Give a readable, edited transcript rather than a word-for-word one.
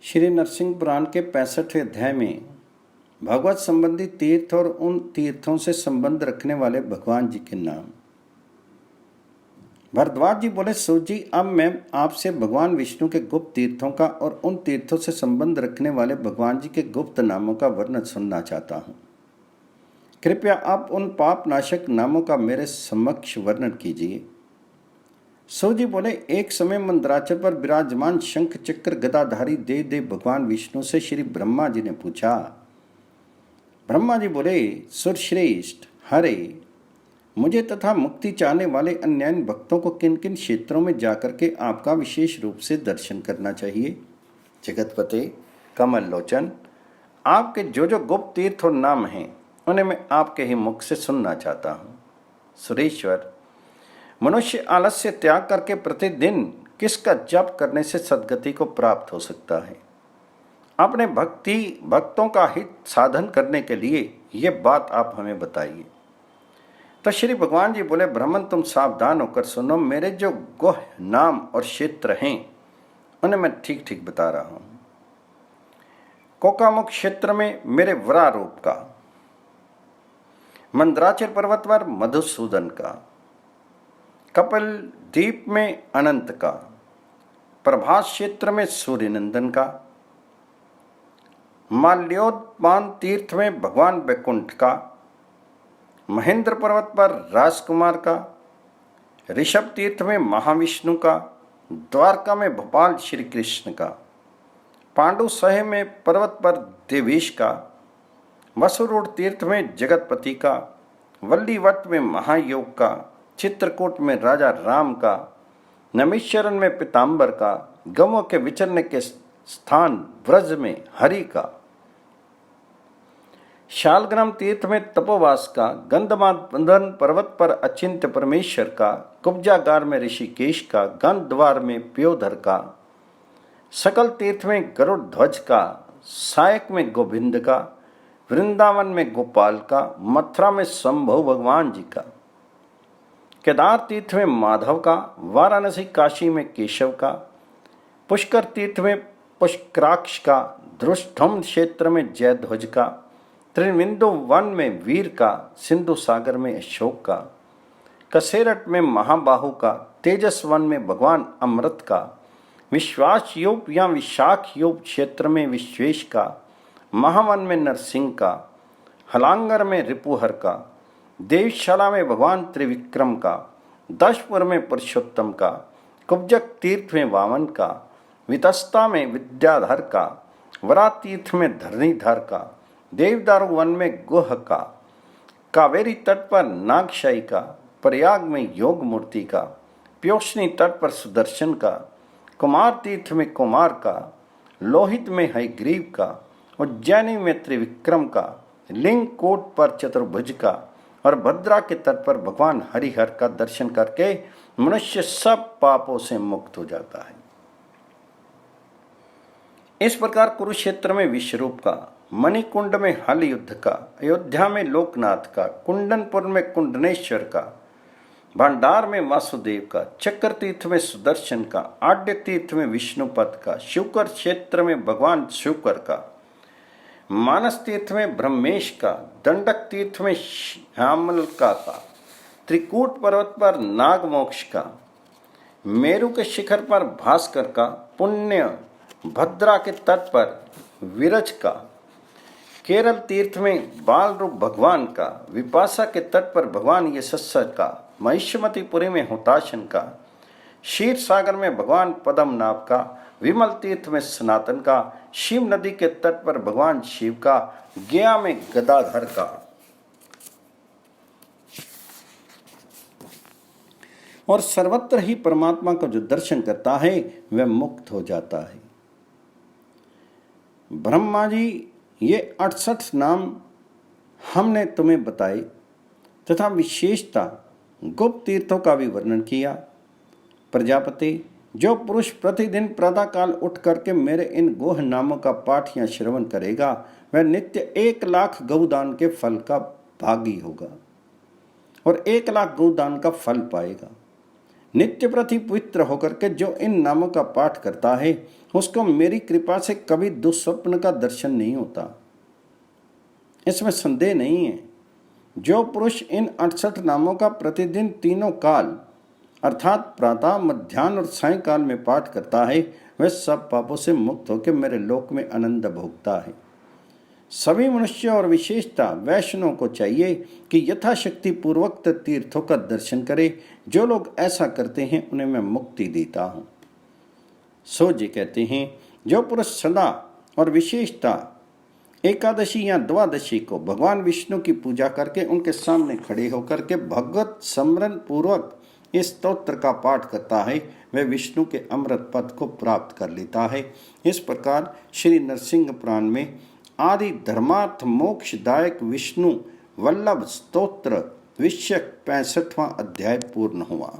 श्री नरसिंह पुराण के 65वें अध्याय में भगवत संबंधी तीर्थ और उन तीर्थों से संबंध रखने वाले भगवान जी के नाम। भरद्वाज जी बोले, सूत जी, अब मैं आपसे भगवान विष्णु के गुप्त तीर्थों का और उन तीर्थों से संबंध रखने वाले भगवान जी के गुप्त नामों का वर्णन सुनना चाहता हूँ। कृपया आप उन पाप नाशक नामों का मेरे समक्ष वर्णन कीजिए। सूत जी बोले, एक समय मंदराचल पर विराजमान शंख चक्र गदाधारी देव भगवान विष्णु से श्री ब्रह्मा जी ने पूछा। ब्रह्मा जी बोले, सुरश्रेष्ठ हरे, मुझे तथा मुक्ति चाहने वाले अन्य भक्तों को किन किन क्षेत्रों में जाकर के आपका विशेष रूप से दर्शन करना चाहिए? जगतपते कमल लोचन, आपके जो जो गुप्त तीर्थ और नाम हैं उन्हें मैं आपके ही मुख से सुनना चाहता हूँ। सुरेश्वर, मनुष्य आलस्य त्याग करके प्रतिदिन किसका जप करने से सद्गति को प्राप्त हो सकता है? अपने भक्तों का हित साधन करने के लिए ये बात आप हमें बताइए। तो श्री भगवान जी बोले, ब्राह्मण, तुम सावधान होकर सुनो। मेरे जो गुह नाम और क्षेत्र हैं उन्हें मैं ठीक ठीक बता रहा हूं। कोकामुख क्षेत्र में मेरे वरा रूप का, मंदराचल पर्वत पर मधुसूदन का, कपिल द्वीप में अनंत का, प्रभास क्षेत्र में सूर्यनंदन का, माल्योद्यान तीर्थ में भगवान वैकुंठ का, महेंद्र पर्वत पर राजकुमार का, ऋषभ तीर्थ में महाविष्णु का, द्वारका में भोपाल श्री कृष्ण का, पांडु सहे में पर्वत पर देवेश का, वसुरूढ़ तीर्थ में जगतपति का, वल्लीवट में महायोग का, चित्रकूट में राजा राम का, नमीश्वरन में पीताम्बर का, गवों के विचरने के स्थान व्रज में हरि का, शालग्राम तीर्थ में तपोवास का, गंधमादन पर्वत पर अचिंत्य परमेश्वर का, कुब्जागार में ऋषिकेश का, गंधद्वार में प्योधर का, सकल तीर्थ में गरुड़ ध्वज का, सायक में गोविंद का, वृंदावन में गोपाल का, मथुरा में शंभु भगवान जी का, केदार तीर्थ में माधव का, वाराणसी काशी में केशव का, पुष्कर तीर्थ में पुष्कराक्ष का, ध्रुष्टम क्षेत्र में जयध्वज का, त्रिविंदु वन में वीर का, सिंधु सागर में अशोक का, कसेरट में महाबाहु का, तेजस वन में भगवान अमृत का, विश्वास योग या विशाख योग क्षेत्र में विश्वेश का, महावन में नरसिंह का, हलांगर में रिपुहर का, देवशाला में भगवान त्रिविक्रम का, दशपुर में पुरुषोत्तम का, कुब्जक तीर्थ में वामन का, वितस्ता में विद्याधर का, वरा तीर्थ में धरणीधर का, देवदारू वन में गुह का, कावेरी तट पर नागशाही का, प्रयाग में योग मूर्ति का, प्योष्णी तट पर सुदर्शन का, कुमार तीर्थ में कुमार का, लोहित में हयग्रीव का, उज्जैनी में त्रिविक्रम का, लिंग कोट पर चतुर्भुज का और भद्रा के तट पर भगवान हरिहर का दर्शन करके मनुष्य सब पापों से मुक्त हो जाता है। इस प्रकार कुरुक्षेत्र में विश्वरूप का, मणिकुंड में हल युद्ध का, अयोध्या में लोकनाथ का, कुंडनपुर में कुंडनेश्वर का, भंडार में वासुदेव का, चक्र तीर्थ में सुदर्शन का, आड्य तीर्थ में विष्णुपद का, शुकर क्षेत्र में भगवान शुकर का, मानस तीर्थ में ब्रह्मेश का, दंडक तीर्थ में श्यामलका का, त्रिकूट पर्वत पर नागमोक्ष का, मेरु के शिखर पर भास्कर का, पुण्य भद्रा के तट पर विरज का, केरल तीर्थ में बाल रूप भगवान का, विपाशा के तट पर भगवान यशस्सर का, महिष्मतीपुरी में हुताशन का, क्षीर सागर में भगवान पद्मनाभ का, विमल तीर्थ में सनातन का, शिव नदी के तट पर भगवान शिव का, गया में गदाधर का और सर्वत्र ही परमात्मा को जो दर्शन करता है वह मुक्त हो जाता है। ब्रह्मा जी, ये 68 नाम हमने तुम्हें बताए तथा विशेषता गुप्त तीर्थों का भी वर्णन किया। प्रजापति, जो पुरुष प्रतिदिन प्रातःकाल उठ करके मेरे इन गोह नामों का पाठ या श्रवण करेगा वह नित्य 1,00,000 गौदान के फल का भागी होगा और 1,00,000 गौदान का फल पाएगा। नित्य प्रति पवित्र होकर के जो इन नामों का पाठ करता है उसको मेरी कृपा से कभी दुस्वप्न का दर्शन नहीं होता, इसमें संदेह नहीं है। जो पुरुष इन 68 नामों का प्रतिदिन तीनों काल अर्थात प्रातः, मध्याह्न और सायंकाल में पाठ करता है वह सब पापों से मुक्त होकर मेरे लोक में आनंद भोगता है। सभी मनुष्य और विशेषता वैष्णव को चाहिए कि यथाशक्ति पूर्वक तीर्थों का दर्शन करे। जो लोग ऐसा करते हैं उन्हें मैं मुक्ति देता हूँ। सो जी कहते हैं जो पुरुष सदा और विशेषता एकादशी या द्वादशी को भगवान विष्णु की पूजा करके उनके सामने खड़े होकर के भगवत स्मरण पूर्वक इस स्तोत्र का पाठ करता है वह विष्णु के अमृत पद को प्राप्त कर लेता है। इस प्रकार श्री नरसिंह पुराण में आदि धर्मार्थ मोक्षदायक विष्णु वल्लभ स्तोत्र विषयक 65वां अध्याय पूर्ण हुआ।